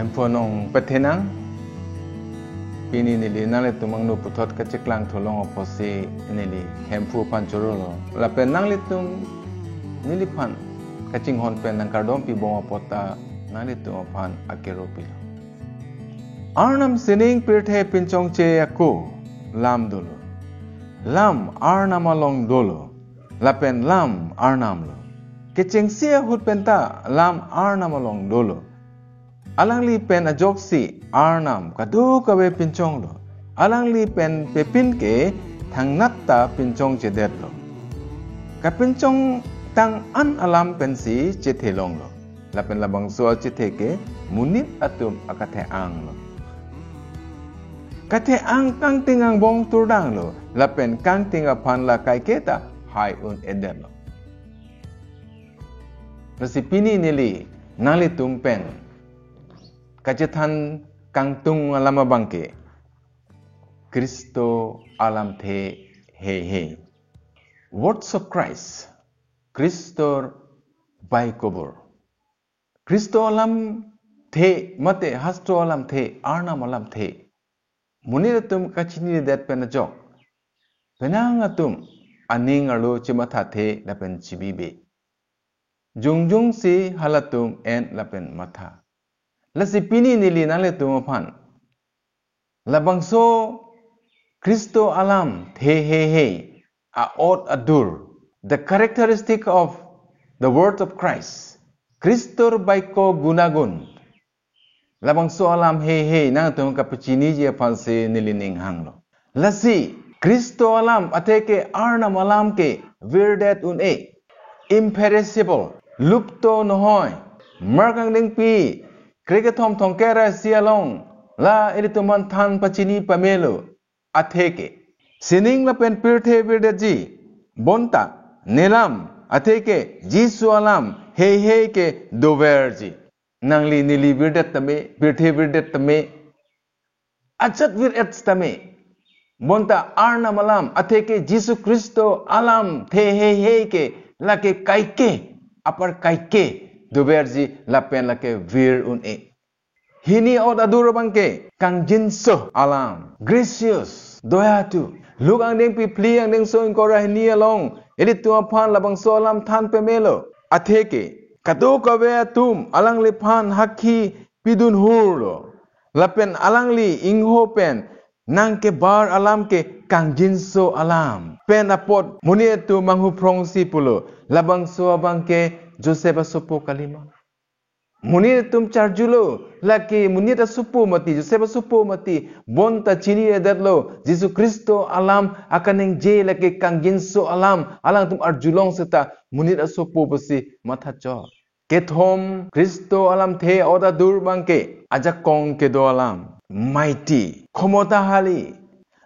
Hemponong petenang pini nili nale tumang no putot kaciklang tolong oposi nili hempu pancurolo la penang litum nili pan kacing hon pen nang kardom pi bonga pota nali tum pan akero pilo arnam sining pirthe pinchong che aku lam dolo lam arnam along dolo la pen lam arnam lo kacing sia hut penta lam arnam along dolo alang li pen ajok si arnam kadu kawe pinchong lo alang li pen pepin ke thang natta pinchong chedet lo ka pinchong tang an alam pen si chethe long lo la pen labang so chethe ke munit atum akathe ang lo kathe ang kang tingang bong turdang lo la pen kang tinga phan la kai keta hai un eden lo nasi pini nili nali tumpen kajatan kangtung alama bangke Kristo alam the he words of Christ Kristo by kobor Kristo alam the mate hastro alam the arnam alam the muniratum kachini dat penajok penangatum aning alo chimatha the lapen chibibe jungjung si halatum en lapen matha Lasi pini nili nale tumapan. Labangso Kristo alam he aot adur. The characteristic of the word of Christ. Kristo baiko gunagun. Labangso alam he nang tum kapuchini je panse nili ning hanglo. Lasi Kristo alam ateke arnam alam ke virdet un imperishable. Lupto nohoy. Markang ding pi Kriketom tongkera sialong la ilituman tan pachini pamelo ateke sining la pen pirthe virdaji bonta nelam ateke jisu alam he ke doverji nangli nili virdat tame pirthe virdat tame achat virat tame bonta arna malam ateke jisu kristo alam the he ke la ke kaike apar kaike Doberji lapen lake vir un Hini od adur bangke kang jinso alam. Gracious doyatu. Luk ang ding pipli ang ding so inkora hini along. Edit tuapan labang so alam tan pemelo. Ateke. Kato kawe atum alang lipan haki pidun hurlo. Lapen alang li ingho pen. Nang ke bar alam ke kang jinso alam. Pen apot muni etu manghu prongsi pulo. Labang so bangke Joseph asupo kalima. Munir tum charjulo laki munir asupo mati Joseph asupo mati bonta chini edatlo Jesu Kristo alam akaneng je laki kang ginso alam alang tum arjulong seta munir asupo basi mathacho kethom Kristo alam the oda dur bangke ajakong kedo alam mighty khomota hali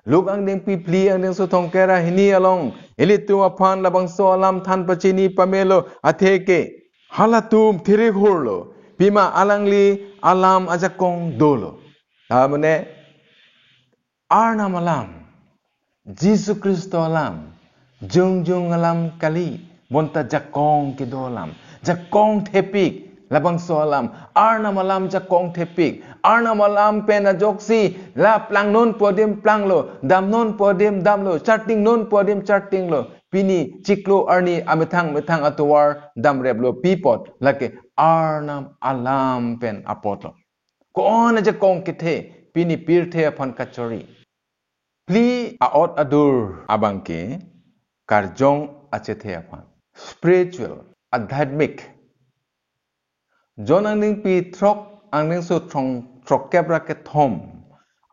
Luk ang ding pipli ang ding sutong kera hini along ilitu apan labang so alam tan pachini pamelo ateke halatum thirik hurlo pima alangli alam ajakong dolo amane arnam alam Jesu Kristo alam jung alam kali bonta jakong kedolam jakong thepik labang so alam arnam alam jakong thepik arnam alam pena joksi la plang non podim plang lo dam non podim dam lo charting non podim charting lo pini chiklo arni amethang atuwar dam reblo pipot lake arnam alam pen apotlo ko on jakong kethe pini pirthe apon kachori pli aot adur abangke karjong achethe apon spiritual adhyatmic John angning pi trok angning so trok kebra ke thom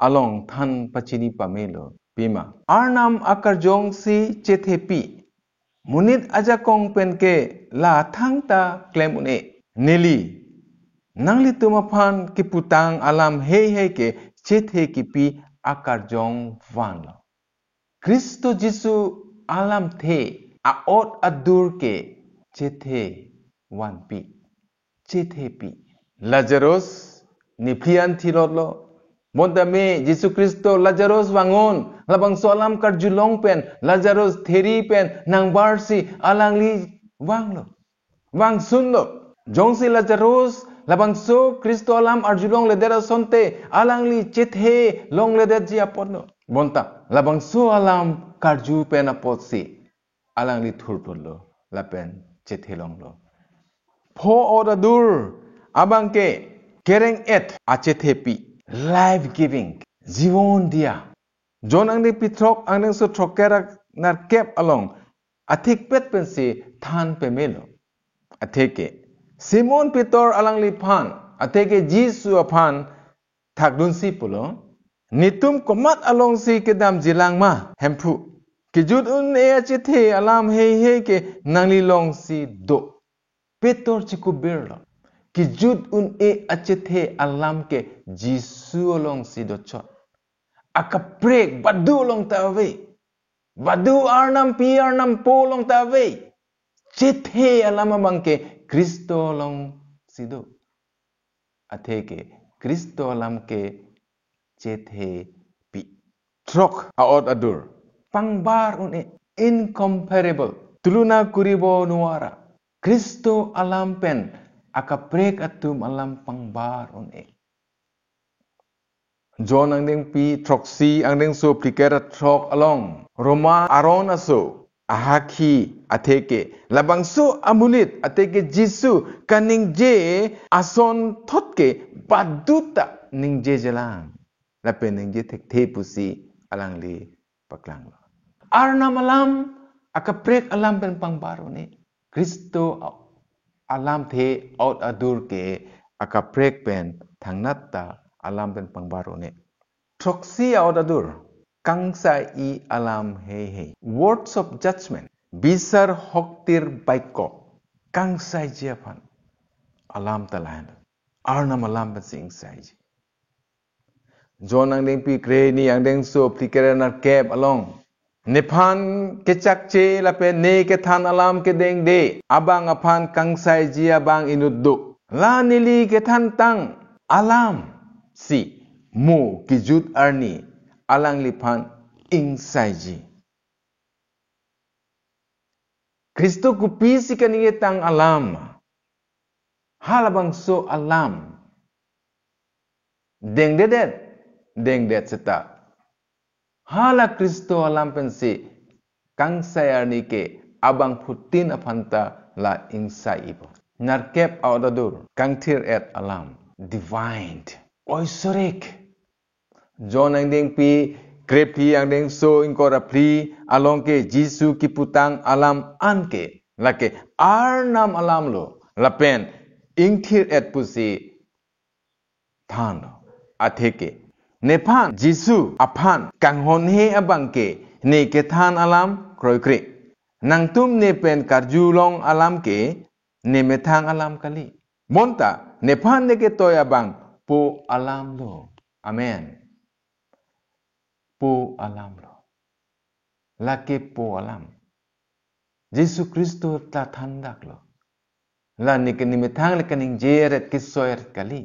along than pachini pamelo pima arnam akarjong si chethepi munit ajakong penke la thangta klemune nili nangli tumaphan kiputang alam he ke chethe kipi akarjong vanlo Kristo Jesu alam the aot adur ke chethe wanpi Chethepi Lazarus niplian thirotlo Montame Jesu Kristo Lazarus wangon labang so alam karjulong pen Lazarus theri pen nang barsi alangli wanglo wang sunlo jongsi Lazarus labang so Kristo alam arjulong ledera sonte alang li chethe long ledet ji apodno bonta labang so alam karju pen apotsi alang li thurpullo lapen chethe long lo pho odadur abang ke kereng et achethe pi life giving जीवन दिया जोन अंगने पिथ्रोक अंगने सो ट्रोकेरा नर cap along athik pet pensi than pe melo atheke Simon Peter alang lipan atheke Jisu apan thakdun si pulo nitum komat along si kedam jilang ma hempu kijut un e achithe alam he ke nangli long si do Peter chikubirlo kijut un e achithe alam ke Jisu along si do chot akaprek badu long tawe badu arnam pi arnam po long tawe chethe alama bangke Kristo long sido atheke Kristo alam ke chethe pi trok aot adur pangbar une incomparable tuluna kuribo nuara Kristo alam pen akaprek atum alam pangbar une John ang ding pi troksi ang ding so plikera trok along Roma aron aso ahaki ateke labang so amulit ateke Jisu kaning je ason thotke baduta ning je jelang lape ning je tek te pusi alang li paklang arna malam akaprek alam pen pangbaro ni Kristo alam the out adur ke akaprek pen thangnatta alam pen pangbaro ne troksi out adur kangsa I alam he words of judgment bisar hoktir baiko kangsa jiapan alam talan arnam alam pen sing sai John ang ding pi kre ni ang ding so plikera nar kep along Nephan kecak ce lape ne ke than alam ke deng de abang apan kangsai jia bang inuddu la nili ke than tang alam si mu kijut arni alang lipan insai ji Kristo kupi si kanige tang alam halabang so alam deng dedet seta hala Kristo alam pensi kangsai arni ke abang putin apanta la insai ibo narkep audadur kangtir et alam divine oisorik John ang ding pi krepi ang ding so inkora pli along ke Jisu ki putang alam anke lake arnam alam lo lapen ingthir et pusi thano atheke Nephan Jisu apan kanghon he abangke ne ke than alam kroikri nangtum ne pen karjulong alam ke ne methang alam kali monta Nephan ne ke toy abang po alam lo amen po alam lo lake po alam Jisu Kristo ta thandak lo la ne ke ni methang le kaning jeret kisoyer kali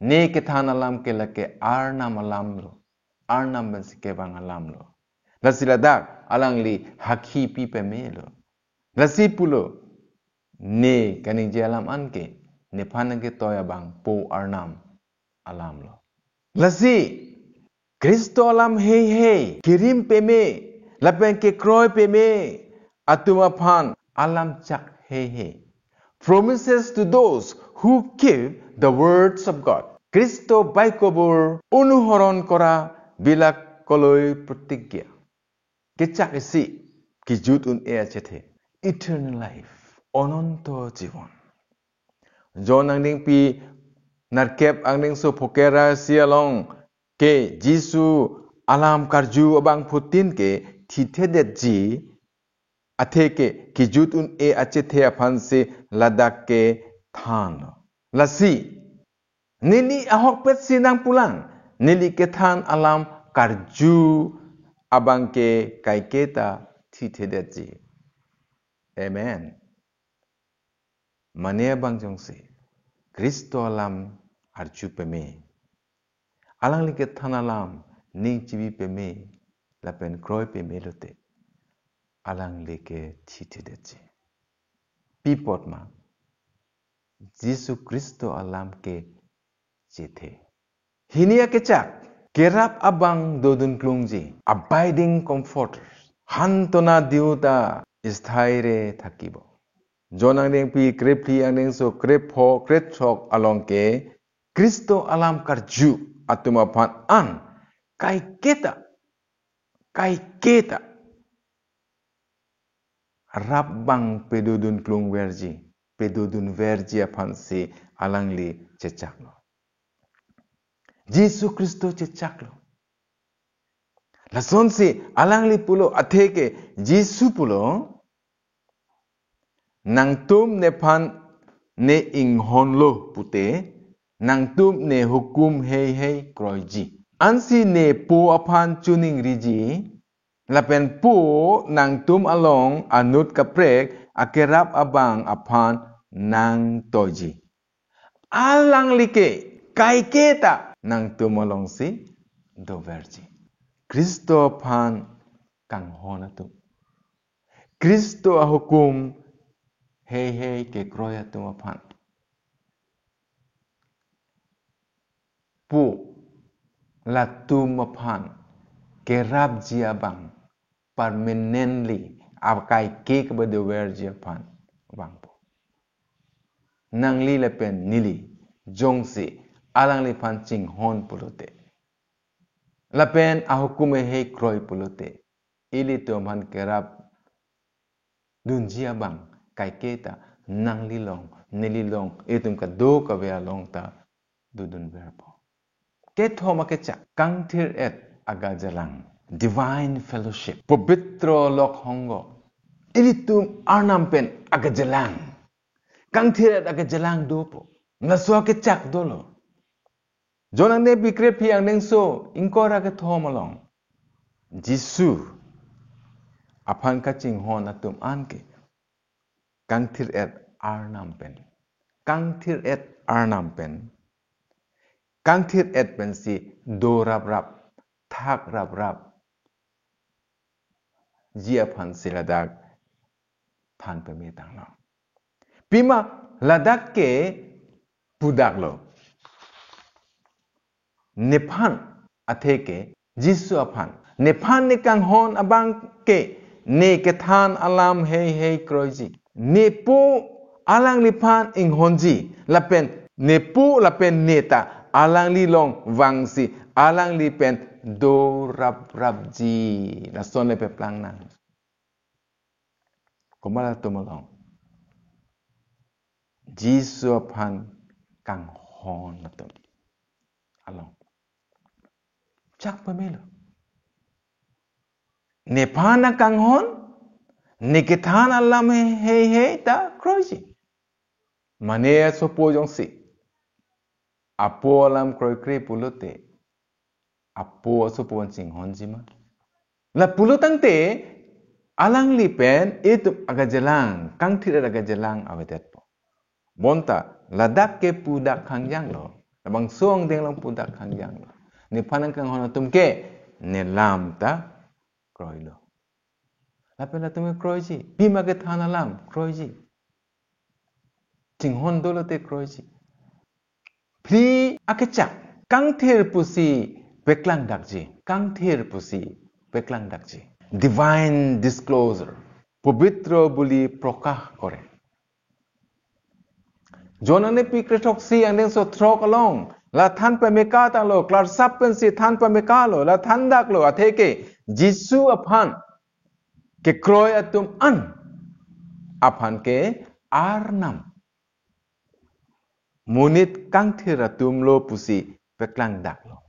ne ke than alam ke lake arnam alam lo arnam ben sike bang alam lo lasiladak alang li hakhi pi pe me lo lasipulo ne kaning je alam anke ne phan ke toya bang po arnam alam lo lasi Kristo alam hey kirim pe me lapen ke kroy pe me atuma phan alam chak hey promises to those who keep the words of God. Kristo baikobur unuhoron kora bilak koloi protigya. Kecak isi kijut un ea chethe. Eternal life. Ononto jiwon. John ang ding pi narkep ang ding so pokera sialong ke Jisu alam karju abang putin ke thithe ji atheke kijut un e achethe aphanse ladak ke than lasi nili ahok pet sinang pulang nili ke than alam karju abang ke kaiketa thithe ji amen mane bang jongse Kristo alam arju peme alang li ke than alam ning chibi peme lapen kroy peme lote alang leke thithe deche pipot ma Yesus Kristo alam ke jithe. Hinia kecak kerap abang dodun klungji abiding comforter. Hantona diuta isthaire thakibo. Jonang ding pi krepli ang ding so krepho krechok along ke Kristo alam karju atumapan an kai kita rabbang pedudun klung verji pedudun verji apan si alang li cecak lo. Yesus Kristo cecak lo. Lason si alang li pulo ateke Yesus pulo nang tum ne pan ne inghon lo pute nang tum ne hukum hei kroiji. Ansi ne po apan tuning riji lapen po nang tum along anut kaprek akerap abang apan nang toji. Alang like kai kita nang tum along si do verji. Kristo apan kang honatum. Kristo ahukum hei ke kroya tumapan. Pu la tumapan ke rab jiabang permanently akai ke kebedewer jiapan bang po. Nang li lepen nili jongsi alang li pancing hon pulute. Lepen ahukume hei kroy pulute. Ili tuman ke rab dun jiabang kai keta nang lilong nililong itum kado kawea long ta dudun verbo. Ketho makecha kangtir et agajalang divine fellowship pabitro lok hongo ilitum arnampen agajalang kangtir et agajalang dopo naswa kecak dolo jonang ne bikre pi ang nengso ingkora ketho malong Jisu apan kacing hon atum anke kangtir et arnampen kangtir et pensi do rap thak rap jia pan siladak pan pemitang lo pima ladak ke budak lo nepan ateke Jisu apan nepan ne kang hon abang ke ne kethan alam hei kroji nepu alang lipan ing honji lapen nepu lapen neta alang li long wangsi alang li pen do rap ji la son le pe plang nang komala tumalong Jisu apan kang hon natum along chak pamelo nepana kang hon nikithan alam hei ta kroji mane sopo jong si apo alam kroi kre pulute apo sopo sing honjima la pulutang te alang lipen itu agajalang kang tira agajalang awetet po bonta ladak ke pudak kangjang lo abang suang deng lang pudak kangjang lo ni panang kang honatum ke ne lam ta kroi lo lapen la tum kroi ji bima ke thana lam kroi ji ting hon dolo te kroi ji Pri akecak kangthir pusi beklang dakji divine disclosure pabitro buli prokah kore jonane pi kretok si ang deng so trok along la than pa meka tang lo klar sapen si than pa meka lo la than dak lo atheke Jisu aphan ke kroy atum an aphan ke arnam munit kangthir atum lo pusi beklang dak lo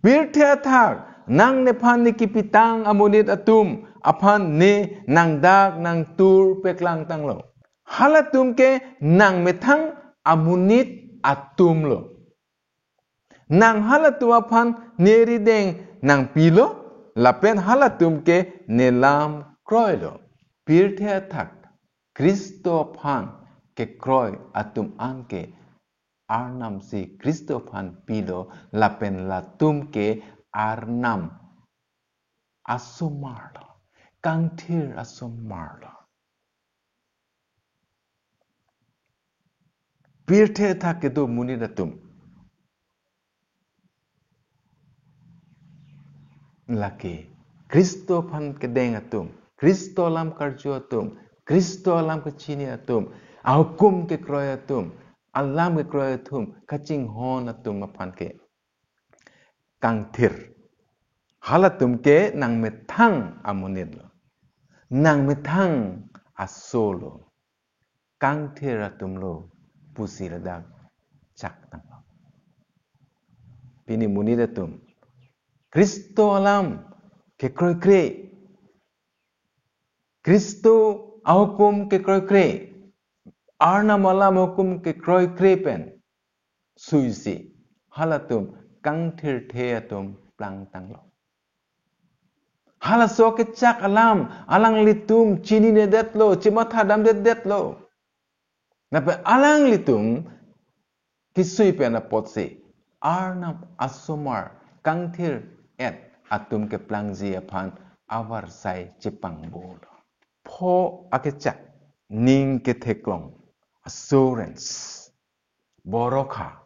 Birthia thak nang nepan ni kipitang amunit atum apan ne nang dak nang tur peklang tang lo. Halatum ke nang metang amunit atum lo. Nang halatum apan neri deng nang pilo lapen halatum ke nelam kroy lo. Birthia thak Kristo apan ke kroy atum anke Arnam si Kristofan pilo lapen latum ke arnam asumarlo kangthir asumarlo Pirte ta kedo muni datum. Laki. Kristo pan kedeng atum. Kristo lam karjo atum. Kristo lam kecini atum. Hukum ke kroy atum. Alam ke kroy atum. Kacing hon atum mapan ke. Kang tir. Halatum ke nang metang amunid lo. Nang metang asolo. Kang tir atum lo. Pusi ledak. Cak tang lo. Pini munid atum. Kristo alam ke kroy kre. Kristo hukum ke kroy kre. Arna malam hukum ke kroy kre pen. Suisi. Halatum kang tir te atum plang tang lo. Halaso ke cak alam alang litum cini ne det lo. Cimata dam det lo. Napa alang litum kisui pen apot se. Arnam asomar kang tir et atum ke plangzi apan awar sai cipang bol. Po akecak ning ke teklong assurance boroka.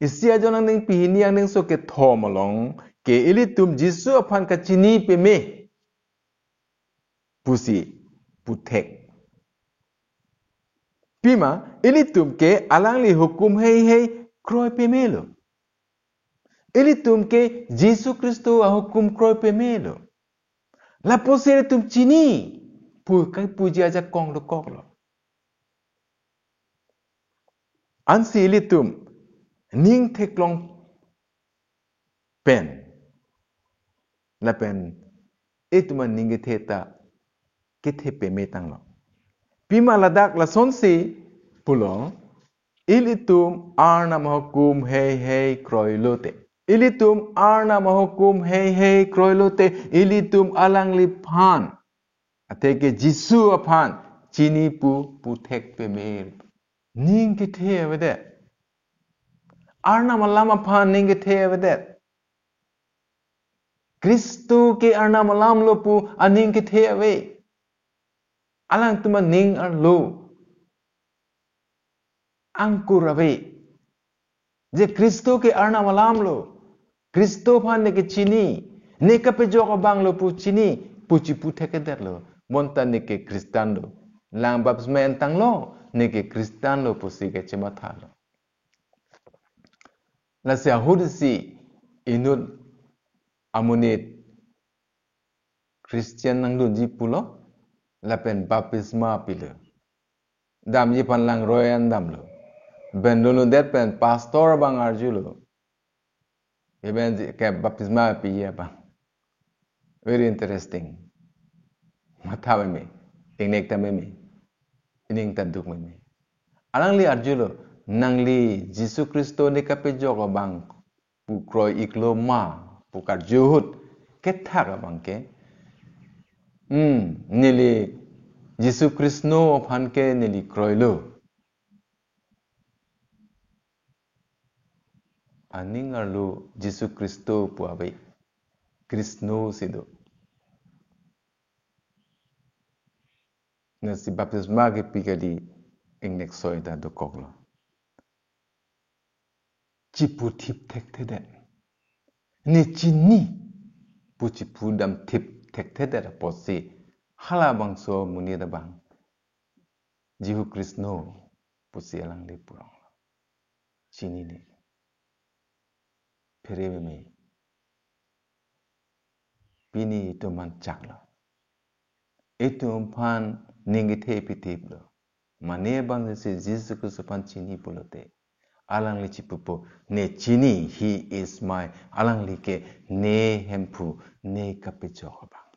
Isi ajo nang ning pihini ang ning so ke thomalong ke ilitum jisu apan ka cini pe me pusi putek. Pima ilitum ke alang li hukum hei kroy pe melo. Ilitum ke Jisu Kristo a hukum kroy pe melo. La posere tum cini pu kai puji aja kong lo kok lo. Ansi ilitum ning teklong pen. La pen itu man ning theta ke pe metang lo. Pima ladak la sonsi pulong ilitum arna mahukum hei kroy lote. Ilitum arna mahukum hei kroy lote. Ilitum alang lipan. Ateke Jisu apan cini pu tek pe mer. Ning ke the vedet. Arna malam apan ning ke the vedet. Kristo ke arna malam lo pu aning ke the ve. Alang tuma ning ar lo. Angkur ave. Je Kristo ke arna malam lo. Kristo pan ne ke cini. Ne ka pe jok bang lo pu cini. Puci pu tek det lo. Monta ne ke Kristan lo. Lang baptisma entang lo. Ne ke Kristan lo pu si ke cemata lo. La se ahudisi inut amunit Christian nang dun jipu lo. La pen baptisma pilo. Dam jipan lang royan dam lo. Ben lulu det pen pastor bang arju lo. Ben ke baptisma piye bang. Very interesting. Mata me. Ingnek ta me. Ining taduk me. Alang li arju lo. Nang li Jisu Kristo ni kape jok bang. Pu kroy iklo ma. Pukar juhut. Ketak bang ke. Nili Jisu Kristo pan ke nili kroy lo. Aning arlo Jisu Kristo pu abe. Kristno sido. Nasi baptisma ke pikali ingnek soida do koklo. Cipu tip tek tedet. Ni cini pu cipu dam tip tek tedet posi hala bang so muni da bang. Jihu Kristno pusi alang li purong. Cini ni. Perewe me. Pini itu mancak lo. Itu umpan ningi te pitip lo. Mane bang se Jisu Kristo pan cini pulote. Alang li cipupo ne cini he is my alang li ke ne hempu ne kapejok bang.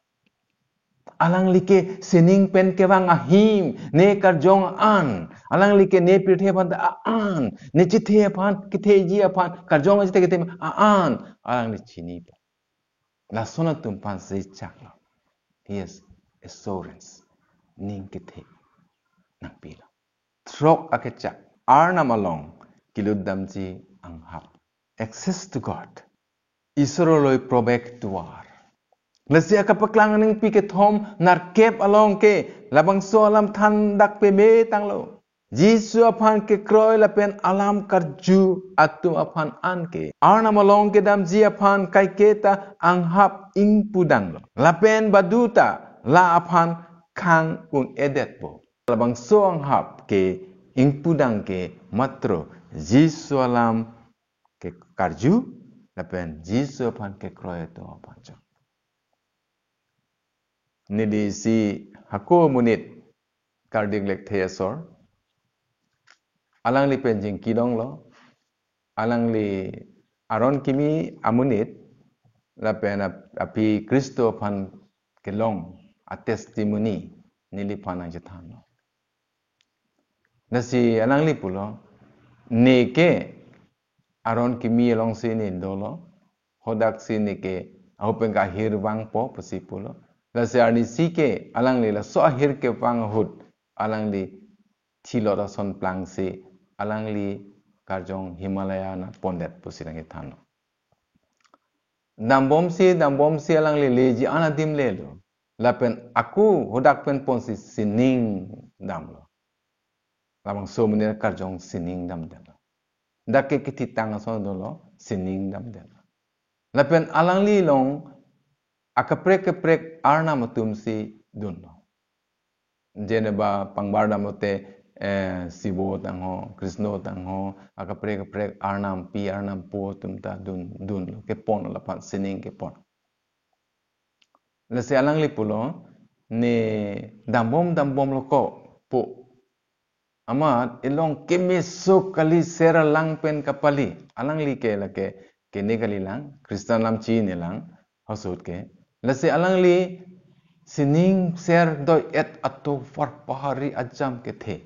Alang li ke sening pen ke bang ahim ne karjong an. Alang li ke ne pirthe pan an ne cithe pan kithe ji pan karjong jite ke an alang li cini pa. La sona tumpan se chakla. Yes, assurance ning kithe nang pila. Trok akechak arna malong kiludam ji anghap. Access to God. Isoroloy probek tuar. Lasi akapaklang ning pike thom narkep along ke labang so alam thandak pe me tanglo. Jisu aphan ke kroy lapen alam karju atum aphan anke. Arna malong ke dam ji aphan kai keta anghap ing pudang lo. Lapen baduta la aphan kang un edet po. Labang so anghap ke ing pudang ke matro Jisu alam ke karju lapen Jisu aphan ke kroy to aphan jo. Nidi si hako munit kardik lek theasor. Alang li penjing kidong lo, alang li aron kimi amunit, la pen api Kristo pan kelong a testimoni nili panang jatan lo. Nasi alang li pulo, neke aron kimi along sini dolo, hodak sini ke ahupen ka hirwang po pasi pulo. Nasi arni sike alang li la so ahir ke pang hud, alang li tilo rason plang si alang li karjong Himalaya na pondet pusirang itano. Dambom si alang li leji anadim lelo. Lapen aku hodak pen pon si sining dam lo. Lamang so menir karjong sining dam delo. Dake kititang so dolo sining dam delo. Lapen alang li long akaprek arna matum si dun lo. Jeneba pangbarda mote Sibo tang ho, Krishno tang ho, akaprek arnam pi arnam po tumta dun ke pon la pan sining ke pon. Lase alang li pulo ne dambom lo ko po. Amat ilong kemeso kali sera lang pen kapali. Alang li ke la ke ne kali lang, Kristen lam chi ne lang hosut ke. Lase alang li sining ser doi et atau far pahari ajam ke the.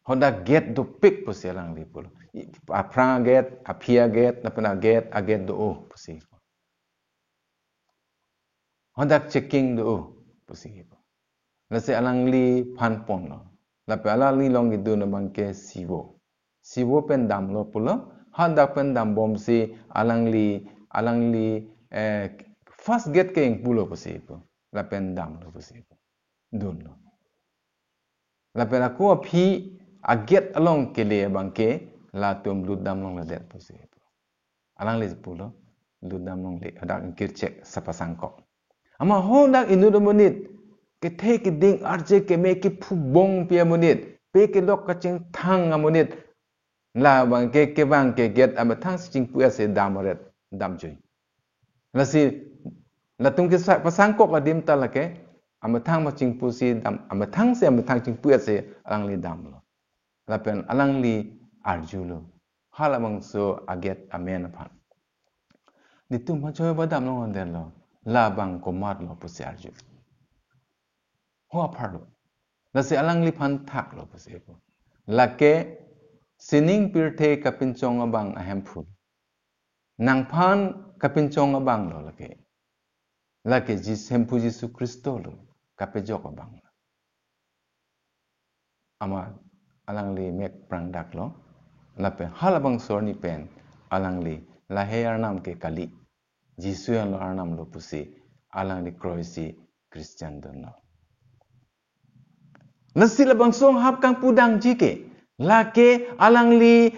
Honda get do pick pusi alang li pulo. Aprang get, apia get, napena get, aget do o pusi. Honda checking do o pusi. Lase alang li pan pon lo. Lape alang li long itu na bangke siwo. Siwo pen dam lo pulo. Honda pen dam bom si alang li first get ke ing pulo pusi po. Lapen dam lo pusi po. Dun lo. Lape aku api aget along kele bangke la tum ludam long ladet pusi. Alang le pulo ludam long le adak kircek sapasangkok. Ama hondak inu do menit ke the ke ding arje ke me ke phubong pia menit pe ke lok kacing thang amunit la bangke ke bangke get amathang sing pu ase damaret dam jui. Lasi la tum ke pasangkok adim talake amathang macing pusi dam amathang cing pu ase alang le dam lo. Lapen alang li arjulo. Halamang so aget amen pan. Ditum machoy badam lo anden lo. Labang komat lo pusi arju. Hoa parlo. Lasi alang li pan tak lo pusi po. Lake sining pirte kapinchong abang ahem pul. Nang pan kapinchong abang lo lake. Lake hempu Yesu Kristo lo kapejok abang. Ama alang li mek prangdak lo. Lape halabang sorni pen alang li lahe arnam ke kali. Jisu yang lo arnam lo pusi alang li kroisi Christian dono. Nasi labang song hap kang pudang jike. Lake alang li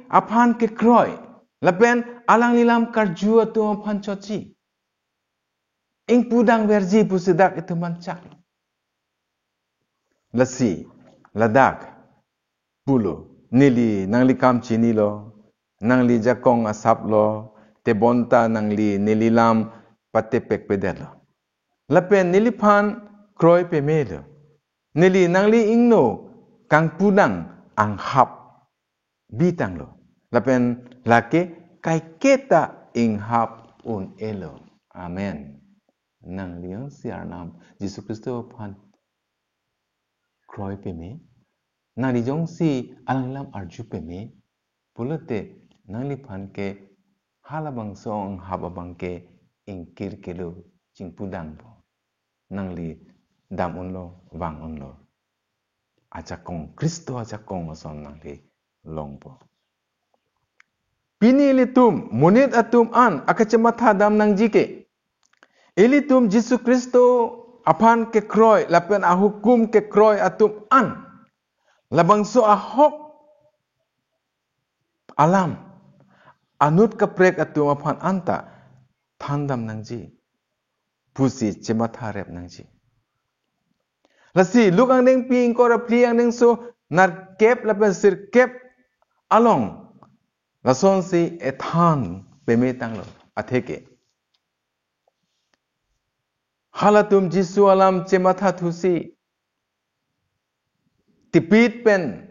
apan ke kroy. Lapen alang li lam karjua tu apan choci. Ing pudang verji pusidak itu mancak. Lasi, ladak, pulo, nili, nang li kam chini lo, nang li jakong asap lo, te bonta nang li nililam patepek pedel lo. Lapen nili pan kroy pe melo. Nili nang li ingno kang pudang ang hap bitang lo. Lapen lake kai keta ing hap un elo. Amen. Nang liang siar nam Yesus Kristo pan kroy pe me. Nang li jong si alang lam arju pe me. Pulate nang li pan ke halabang song hababang ke ing kir kelo cing pudang po. Nang li dam un lo wang un lo. Ajakong Kristo ajakong oson nang li long po. Pini ilitum munit atum an akacematha dam nang jike. Ilitum Yesus Kristo apan ke kroy lapen ahukum ke kroy atum an labang so ahok alam anut kaprek atum apan anta thandam nangji pusi cematharep nangji lasi luk ang neng pi ko ra pli ang neng so nar kep lapen sir kep along lason si ethan peme tanglo atheke halatum jisu alam cematha thusi tipit pen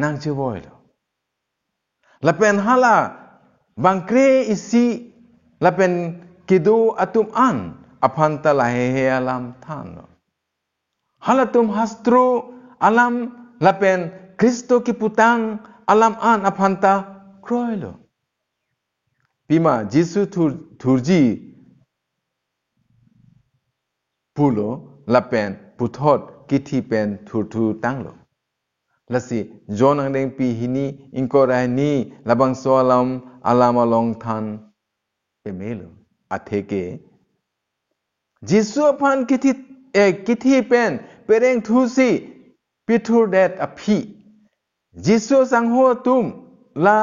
nang chevoy lapen hala bangkre isi lapen kidu atum an apanta lahehe alam than halatum hastru alam lapen Kristo ki putang alam an apanta kroilo pima Jisu thurji pulo lapen puthot kithi pen thurthu tanglo lasi John ang deng pi hini ingkorai ni labang so alam along than pemelo atheke Jisu apan kithi pen pereng thusi pithur det aphi Jisu sangho tum la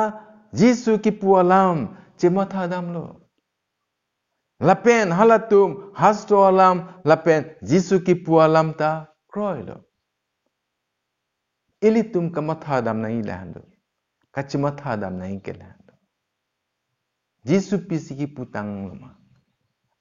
Jisu ki pualam cematha damlo lapen halatum hasto alam lapen Jisu ki pualam ta kroilo ilitum kamatha dam nahi lahando kachimatha dam nahi ke lahando Jisu pisiki putang lama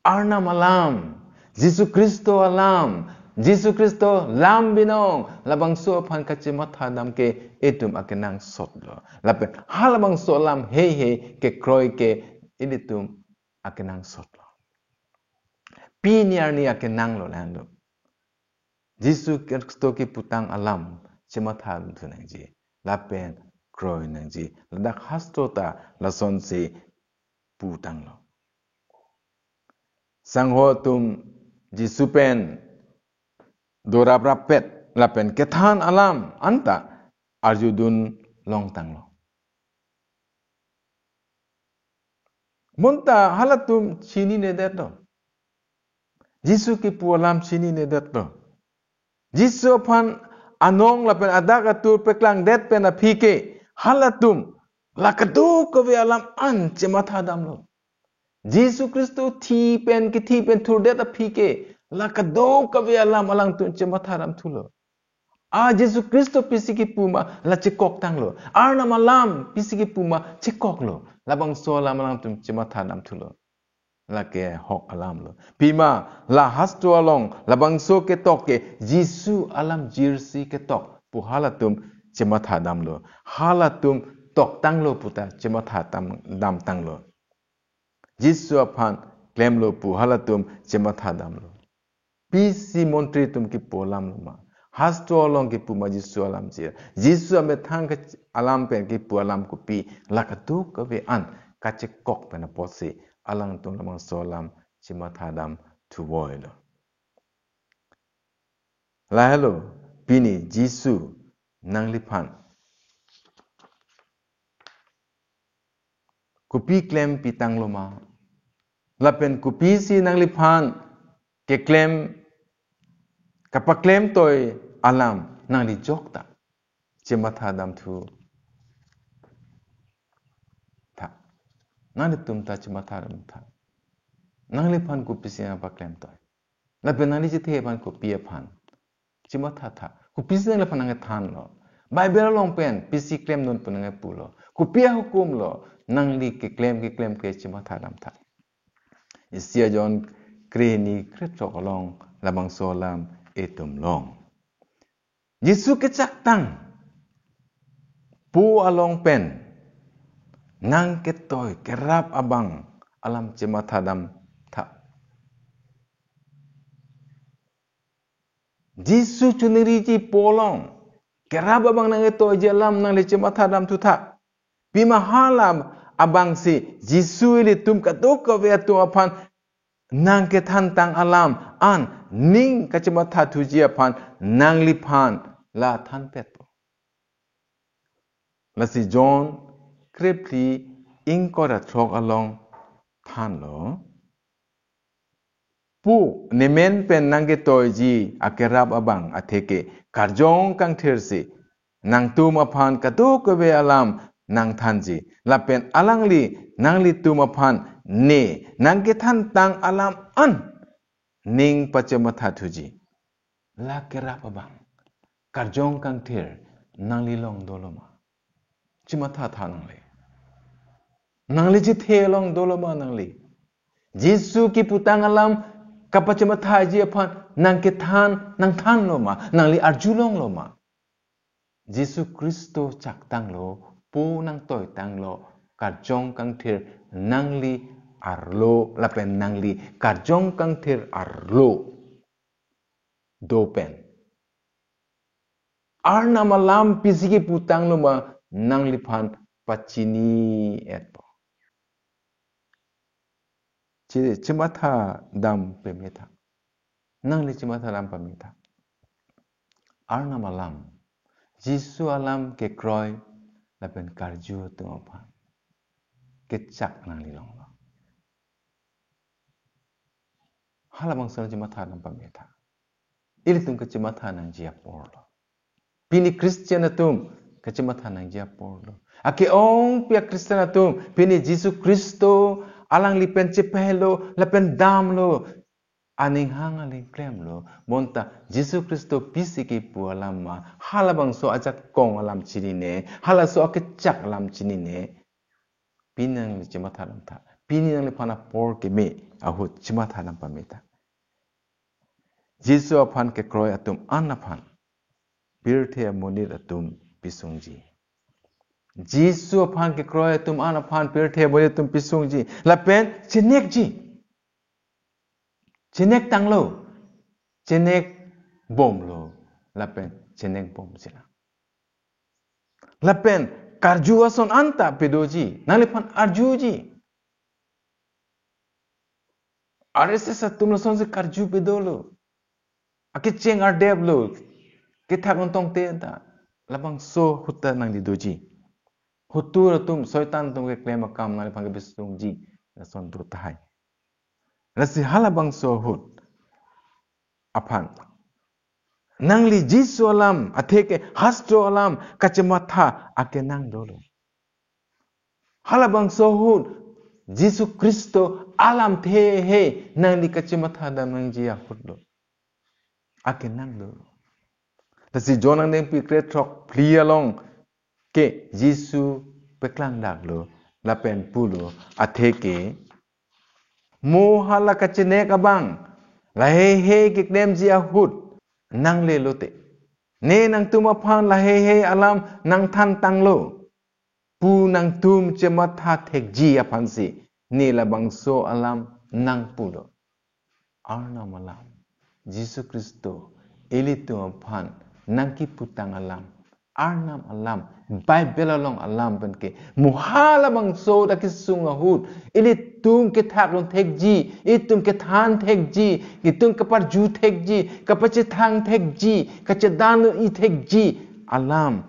arna malam Jisu Kristo alam Jisu Kristo lam binong labang so pan kachimatha dam ke etum akenang sotlo lapen halabang so lam he ke kroy ke ilitum akenang sotlo piniar ni akenang lo lahando Jisu Kristo ki putang alam cemathan tu nangji lapen kroy nangji ladak hastota lason se putang lo sangho tum Jisu pen dorabrapet lapen kethan alam anta arjudun longtang lo munta halatum chini ne detlo Jisu ki pualam chini ne detlo Jisu pan anong lapen adak atur peklang det pen apike halatum lakadu ko ve alam an cematha damlo Jisu Kristo thi pen thur det apike lakado ko ve alam alang tun cematha dam thulo Jisu Kristo pisiki puma la cekok tanglo arna malam pisiki puma cekok lo labang so alam alang tun cematha dam thulo lake hok alam lo pima la hasto along labang so ke tok ke Jisu alam jirsi ke tok pu halatum cematha dam lo halatum tok tang lo puta cematha dam tang lo Jisu apan klem lo pu halatum cematha dam lo pisi montri tum ki polam lo ma hasto along ki pu ma Jisu alam jir Jisu ame thang ke alam pen ki pu alam ku pi lakatu ka ve an ka cekok pen posi alang tung lamang solam cematha dam tu voilo la hello pini Jisu nang lipan kupi klem pitang loma lapen kupi si nang lipan ke klem kapaklem toy alam nang li jokta cematha dam tu ta nang tum ta cematha dam ta nang lipan kupi si kapaklem toy lapen nang li jithe pan kupi pan cematha ta kupi si nang lipan nang than lo Bible long pen pisi klem non punang pulo kupia hukum lo nang li ke klem ke cematha dam ta isia jon kreni kretok long labang solam etum long Yesu kecak tang pu along pen nang ketoy kerap abang alam cematha dam ta Yesu cuniri ji polong kerap abang nang ketoy jalam nang le cematha dam tu ta bima halam abang si Yesu ili tum katuk ka ve tu apan nang ke tang alam an ning kacematha tuji apan nang lipan la than pet la si John krepli ing ko da throk along than lo pu nemen pen nangge toiji akerab abang atheke karjong kang thirsi nang tum aphan katu kebe alam nang thanji lapen alangli nangli tum aphan ne nangke than tang alam an ning pachamatha thuji la kerab abang karjong kang thir nangli long doloma chimatha thanangli nangli ji the long doloma nangli Jesu ki putang alam kapachamatha ji aphan nangke than nang than loma nangli arjulong loma Jesu Kristo chak tang lo pu nang toy tang lo karjong kang thir nangli arlo lapen nangli karjong kang thir arlo dopen arna malam pisigi putang loma nangli phan pachini etpo chimatha dam pemeta nangli chimatha dam pemeta arna malam Jesu alam ke kroy lapen karju tungapa ke chak nangli long lo halabang sal chimatha dam pemeta ili tung ke chimatha nang jia porlo pini Christian atum ke chimatha nang jia porlo ake ong pia Christian atum pini Jesu Kristo alang lipen cepelo lapen dam lo aning hangaling klem lo monta Jesu Kristo pisiki pu alam ma halabang so ajak kong alam chinine hala so akechak alam chinine pinang chimatha lam tha pinang le phana por ke me ahut chimatha lam pameta Jesu aphan ke kroy atum anaphan birthe monit atum pisungji Jesu aphan ke kroy atum anaphan birthe monit atum pisungji lapen Chenek tanglo chenek bom lo lapen chenek bom sila lapen karju ason anta pedoji nalipan arjuji RSS atum lason se karju pedolo ake cheng ardeb lo ke thakon tong te ta labang so hutta nang di doji hutur atum soitan tum ke klema kam nalipan ke bisungji lason do tahai lasi halabang so hut aphan nangli Jesu alam atheke hastro alam kachamatha ake nang dolo halabang sohud Jesu Kristo alam the he nangli kachamatha dam nang jia hudlo ake nang dolo tasi jonang neng pi kretrok plialong ke Jesu peklang daglo lapen pulo atheke mo hala kachene kabang lahe he ke klem jia hud nang le lote ne nang tum aphan la he alam nang than tang lo pu nang tum chematha thek ji aphan si ne la bangso alam nang pulo arna malam Jesu Kristo eli tum aphan nang ki putang alam arnam alam Bible along alam benke muhala bangso da kisung ahut eli tum ke thak long thek ji itum ke than thek ji itum ke par ju thek ji kapache thang thek ji kache dan i thek ji alam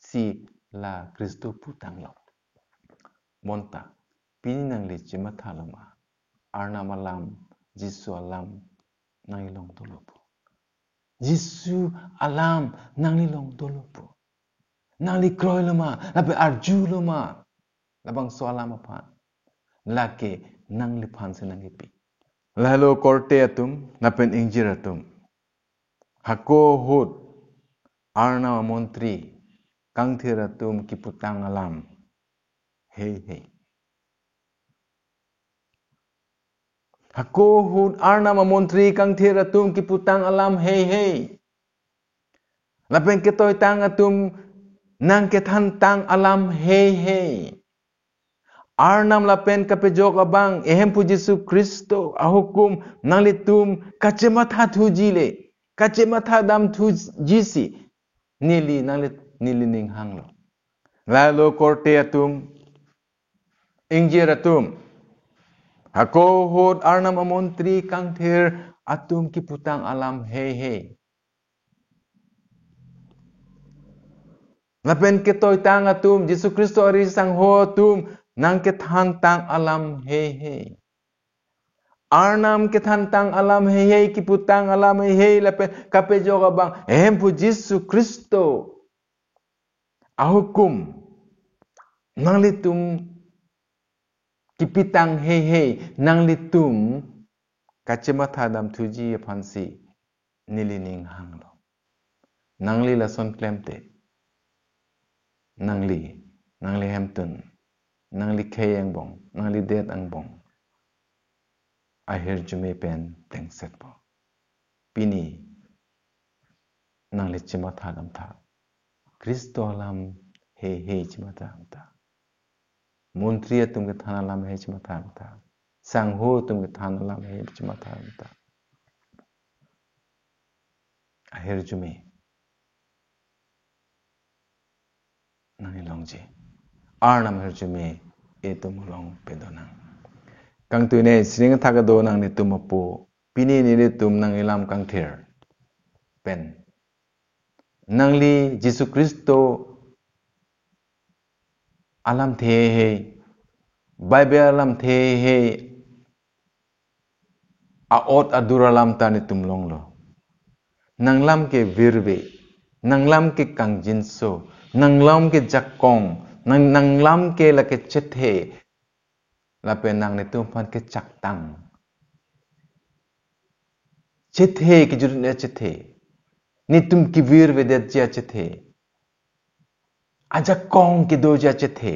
si la Kristo putang lo monta pininang le chimatha lama arna malam Jesu alam nangilong tolopo Jesu alam nangilong tolopo nangli kroy lama lape arju lama labang so alam aphan lake nangli phan se nangli pi lalo korte atum napen injir atum hako hut arna montri kangthir atum ki putang alam hey hako hut arna montri kangthir atum ki putang alam hey lapen ke toy tang atum nang ke than tang alam hey Arnam lapen kapejok abang ehem pu Jesu Kristo ahukum nalitum kacematha thujile kacematha dam thujisi nili nalit nili ning hanglo lalo korte atum ingjir atum hako hod arnam amontri kangthir atum ki putang alam hey lapen ke toy tang atum Jesu Kristo ari sang ho atum nang ke than tang alam hey Arnam ke tantang alam hei ki putang alam hei lape kape joga bang pu Yesus Kristo ahukum nang litum kipitang hei nang litum kacemata dam tuji pansi nilining hanglo nangli la son klemte nangli Hampton nangli kay ang bong nangli det ang bong ahir jume pen tengset po pini nangli cemata dam ta Kristo alam hei cemata dam ta Montria tumke thana lam hei cemata dam ta Sangho tumke thana lam hei cemata dam ta ahir jume nangli longje Arnam ahir jume etum long pedonang kang tuine sring thagado nang ni tumapo pini ni tum nang ilam kang ther pen nangli Jesu Kristo alam the he Bible alam the he aot adura lam ta ni tum long lo nang lam ke virve nang lam ke kang jinso nang lam ke jakong nang lam ke la ke chethe la pe nang ni tum pan ke chaktang chethe ki jurut ne chethe ni tum ki virve de ja chethe aja kong ki do ja chethe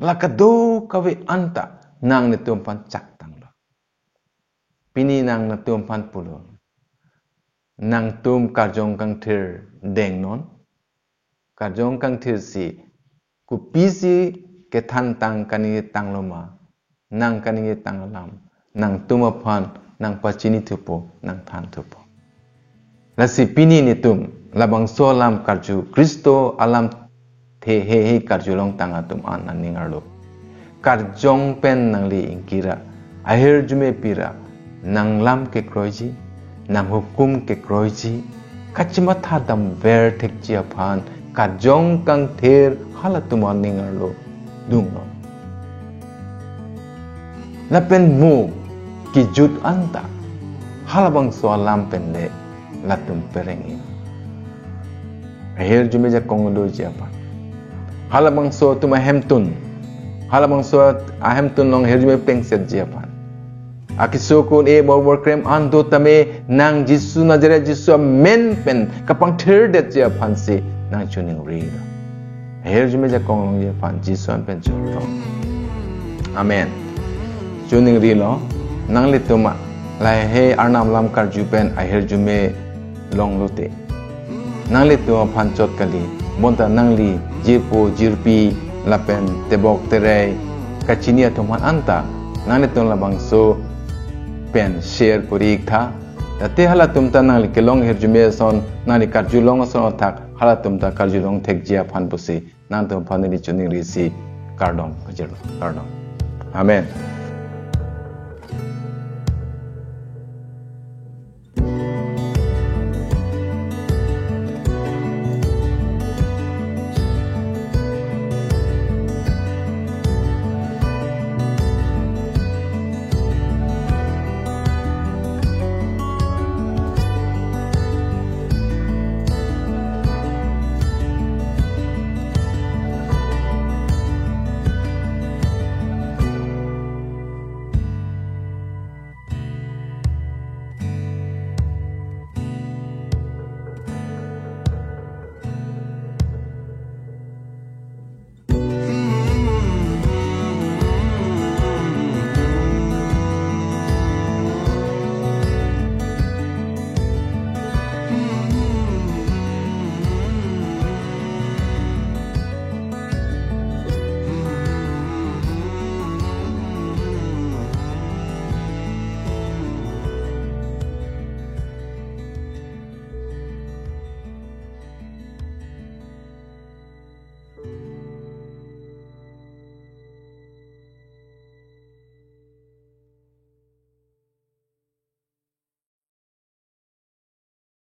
la ka do ka we anta nang ni tum pan chaktang lo pini nang na tum pan pulo nang tum karjong kang thir deng non karjong kang thir si ku pisi ke than tang kani tang loma nang kani tang lam nang tum pan nang pachini thupo nang than thupo la si pini ni tum labang so lam karju Kristo alam the he karju long tang atum an ningarlo karjong pen nang li ingkira ahir jume pira nang lam ke kroiji nang hukum ke kroiji kachima thadam ver thekji aphan karjong kang ther halatum an ningarlo dungno lapen mu ki jut anta halabang so lam pen le latum perengi ahir jume ja kongodo ji apa halabang so tuma Hampton halabang so Hampton long ahir jume pengset ji apa akisokun e bor krem ando tame nang Jisu Nazaret Jisu men pen kapang thir det ji aphan si nang chuning ri ahir jume ja konglong ji aphan Jisu pen churro amen chuning ri lo nang le tuma lai he arnam lam karju pen ahir jume long lote nang le tuma phan chot kali monta nang li jipo jirpi lapen tebok tere kachinia tuman anta nang le tuma labang so pen share korik tha tate hala tumta nang li kelong her jume son nang li karju long son thak hala tumta karju long thek jia phan busi nang tum phan ni chuning ri si kardom kajero kardom amen